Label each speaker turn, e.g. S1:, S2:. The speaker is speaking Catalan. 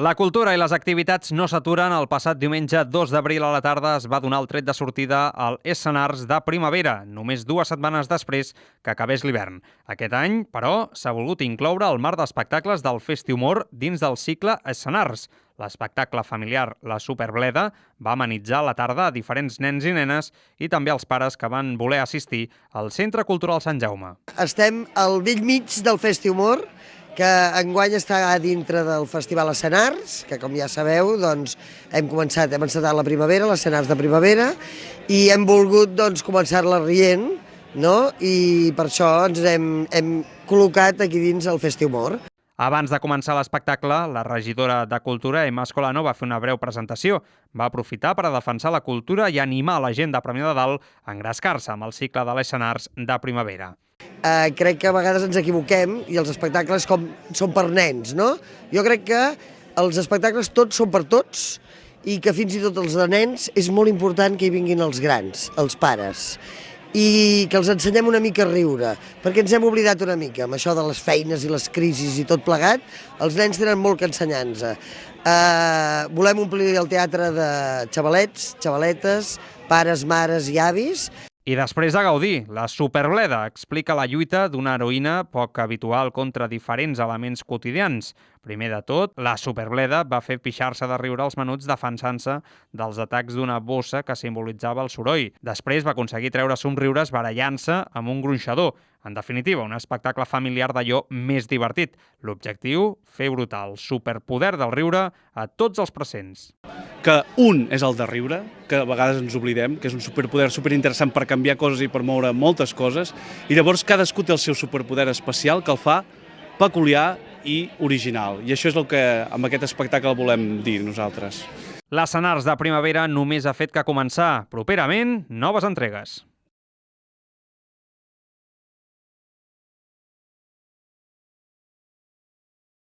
S1: La cultura i les activitats no s'aturen. El passat diumenge 2 d'abril a la tarda es va donar el tret de sortida al Escenars de Primavera, només 2 setmanes després que acabés l'hivern. Aquest any, però, s'ha volgut incloure el mar d'espectacles del Festi-Humor dins del cicle Escenars. L'espectacle familiar La Superbleda va amenitzar la tarda a diferents nens i nenes i també als pares que van voler assistir al Centre Cultural Sant Jaume.
S2: Estem al bell mig del Festi-Humor, que enguany està dintre del Festival Escenars, que com ja sabeu doncs, hem encetat la primavera, l'Escenars de primavera, i hem volgut començar-la rient, no? I per això ens hem col·locat aquí dins el Festi-Humor.
S1: Abans de començar l'espectacle, la regidora de Cultura, Emma Escolano, va fer una breu presentació. Va aprofitar per a defensar la cultura i animar la gent de Premià de Dalt a engrescar-se amb el cicle de l'Escenars de primavera.
S2: Crec que a vegades ens equivoquem i els espectacles són per nens, no? Jo crec que els espectacles tots són per tots i que fins i tot els de nens és molt important que hi vinguin els grans, els pares, i que els ensenyem una mica a riure, perquè ens hem oblidat una mica amb això de les feines i les crisis i tot plegat. Els nens tenen molt que ensenyar-nos. Volem omplir el teatre de xavalets, xavaletes, pares, mares i avis.
S1: I després de gaudir, la Superbleda explica la lluita d'una heroïna poc habitual contra diferents elements quotidians. Primer de tot, la Superbleda va fer pixar-se de riure als menuts defensant-se dels atacs d'una bossa que simbolitzava el soroll. Després va aconseguir treure somriures barallant-se amb un gronxador. En definitiva, un espectacle familiar d'allò més divertit. L'objectiu, fer brotar el superpoder del riure a tots els presents.
S3: Que un és el de riure, que a vegades ens oblidem, que és un superpoder superinteressant per canviar coses i per moure moltes coses, i llavors cadascú té el seu superpoder especial que el fa peculiar i original. I això és el que amb aquest espectacle volem dir nosaltres.
S1: L'Escenars de primavera només ha fet que començar. Properament, noves entregues.